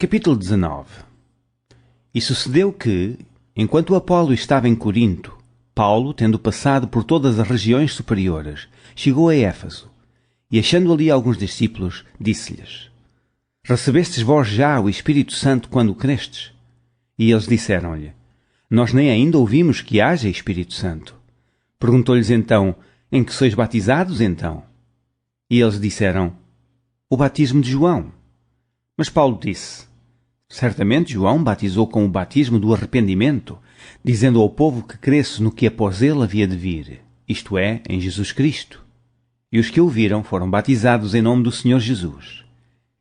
Capítulo 19. E sucedeu que, enquanto Apolo estava em Corinto, Paulo, tendo passado por todas as regiões superiores, chegou a Éfeso, e achando ali alguns discípulos, disse-lhes: Recebestes vós já o Espírito Santo quando crestes? E eles disseram-lhe: Nós nem ainda ouvimos que haja Espírito Santo. Perguntou-lhes então: Em que sois batizados então? E eles disseram: O batismo de João. Mas Paulo disse: Certamente João batizou com o batismo do arrependimento, dizendo ao povo que cresce no que após ele havia de vir, isto é, em Jesus Cristo. E os que ouviram foram batizados em nome do Senhor Jesus.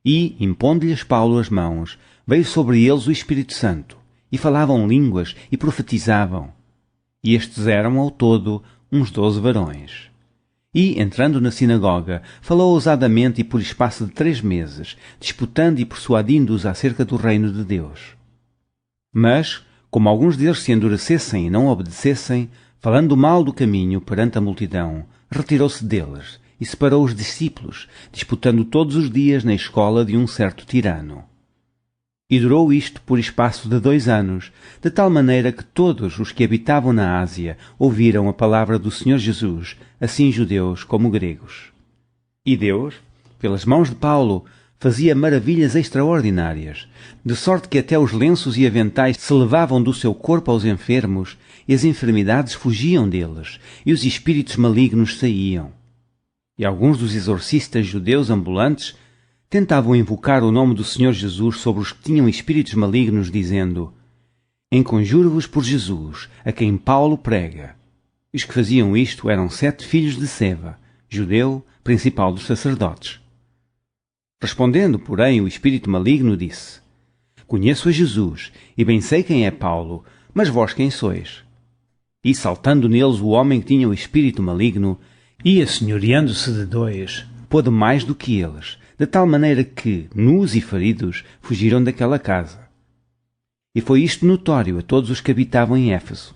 E, impondo-lhes Paulo as mãos, veio sobre eles o Espírito Santo, e falavam línguas e profetizavam. E estes eram, ao todo, uns 12 varões. E, entrando na sinagoga, falou ousadamente e por espaço de 3 meses, disputando e persuadindo-os acerca do reino de Deus. Mas, como alguns deles se endurecessem e não obedecessem, falando mal do caminho perante a multidão, retirou-se deles e separou os discípulos, disputando todos os dias na escola de um certo tirano. E durou isto por espaço de 2 anos, de tal maneira que todos os que habitavam na Ásia ouviram a palavra do Senhor Jesus, assim judeus como gregos. E Deus, pelas mãos de Paulo, fazia maravilhas extraordinárias, de sorte que até os lenços e aventais se levavam do seu corpo aos enfermos, e as enfermidades fugiam deles, e os espíritos malignos saíam. E alguns dos exorcistas judeus ambulantes tentavam invocar o nome do Senhor Jesus sobre os que tinham espíritos malignos, dizendo: Enconjuro-vos por Jesus, a quem Paulo prega. E os que faziam isto eram 7 filhos de Seva, judeu, principal dos sacerdotes. Respondendo, porém, o espírito maligno disse: Conheço a Jesus, e bem sei quem é Paulo, mas vós quem sois? E saltando neles o homem que tinha o espírito maligno, e assenhoreando-se de 2, pôde mais do que eles, de tal maneira que, nus e feridos, fugiram daquela casa. E foi isto notório a todos os que habitavam em Éfeso,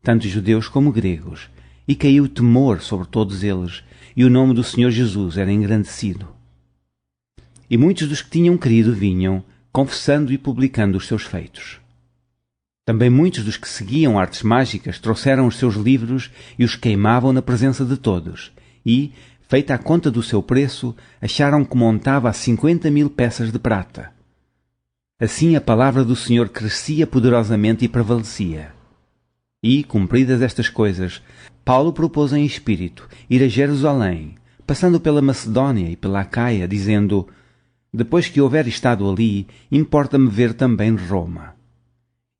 tanto judeus como gregos, e caiu temor sobre todos eles, e o nome do Senhor Jesus era engrandecido. E muitos dos que tinham crido vinham, confessando e publicando os seus feitos. Também muitos dos que seguiam artes mágicas trouxeram os seus livros e os queimavam na presença de todos, e, feita a conta do seu preço, acharam que montava a 50.000 peças de prata. Assim a palavra do Senhor crescia poderosamente e prevalecia. E, cumpridas estas coisas, Paulo propôs em espírito ir a Jerusalém, passando pela Macedónia e pela Acaia, dizendo: Depois que houver estado ali, importa-me ver também Roma.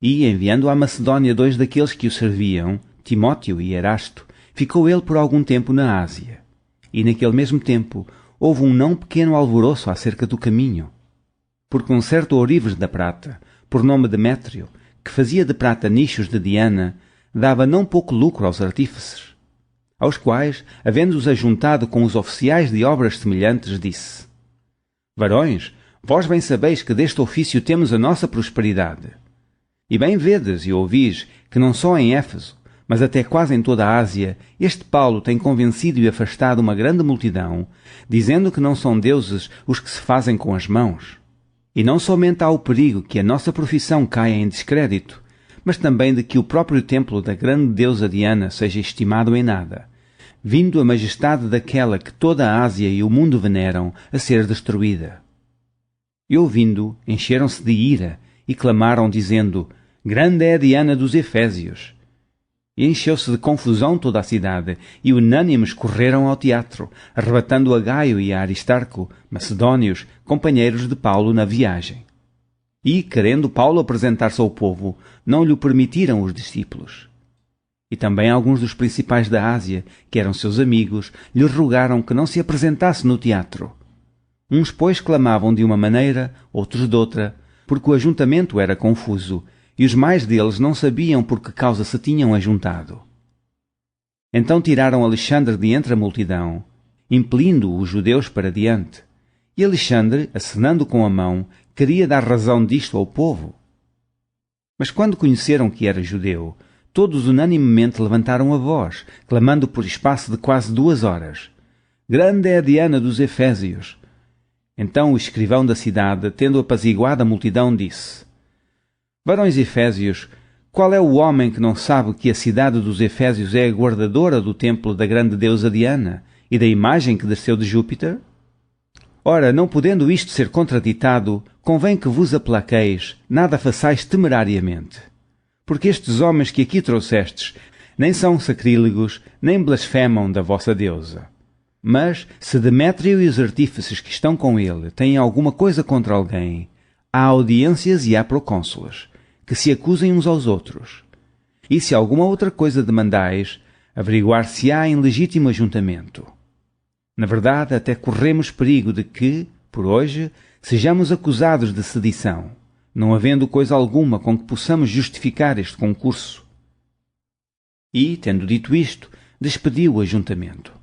E, enviando à Macedónia 2 daqueles que o serviam, Timóteo e Erasto, ficou ele por algum tempo na Ásia. E naquele mesmo tempo houve um não pequeno alvoroço acerca do caminho, porque um certo ourives da prata, por nome Demétrio, que fazia de prata nichos de Diana, dava não pouco lucro aos artífices, aos quais, havendo-os ajuntado com os oficiais de obras semelhantes, disse: Varões, vós bem sabeis que deste ofício temos a nossa prosperidade. E bem vedes e ouvis que não só em Éfeso, mas até quase em toda a Ásia, este Paulo tem convencido e afastado uma grande multidão, dizendo que não são deuses os que se fazem com as mãos. E não somente há o perigo que a nossa profissão caia em descrédito, mas também de que o próprio templo da grande deusa Diana seja estimado em nada, vindo a majestade daquela que toda a Ásia e o mundo veneram a ser destruída. E ouvindo, encheram-se de ira e clamaram, dizendo: Grande é a Diana dos Efésios. E encheu-se de confusão toda a cidade, e unânimes correram ao teatro, arrebatando a Gaio e a Aristarco, macedónios, companheiros de Paulo na viagem. E, querendo Paulo apresentar-se ao povo, não lhe permitiram os discípulos. E também alguns dos principais da Ásia, que eram seus amigos, lhe rogaram que não se apresentasse no teatro. Uns, pois, clamavam de uma maneira, outros de outra, porque o ajuntamento era confuso, e os mais deles não sabiam por que causa se tinham ajuntado. Então tiraram Alexandre de entre a multidão, impelindo os judeus para diante. E Alexandre, acenando com a mão, queria dar razão disto ao povo. Mas quando conheceram que era judeu, todos unanimemente levantaram a voz, clamando por espaço de quase 2 horas: Grande é a Diana dos Efésios! Então o escrivão da cidade, tendo apaziguado a multidão, disse: Varões Efésios, qual é o homem que não sabe que a cidade dos Efésios é a guardadora do templo da grande deusa Diana e da imagem que desceu de Júpiter? Ora, não podendo isto ser contraditado, convém que vos aplaqueis, nada façais temerariamente. Porque estes homens que aqui trouxestes nem são sacrílegos, nem blasfemam da vossa deusa. Mas, se Demétrio e os artífices que estão com ele têm alguma coisa contra alguém, há audiências e há procônsulas, que se acusem uns aos outros. E se alguma outra coisa demandais, averiguar-se-á em legítimo ajuntamento. Na verdade, até corremos perigo de que, por hoje, sejamos acusados de sedição, não havendo coisa alguma com que possamos justificar este concurso. E, tendo dito isto, despediu o ajuntamento.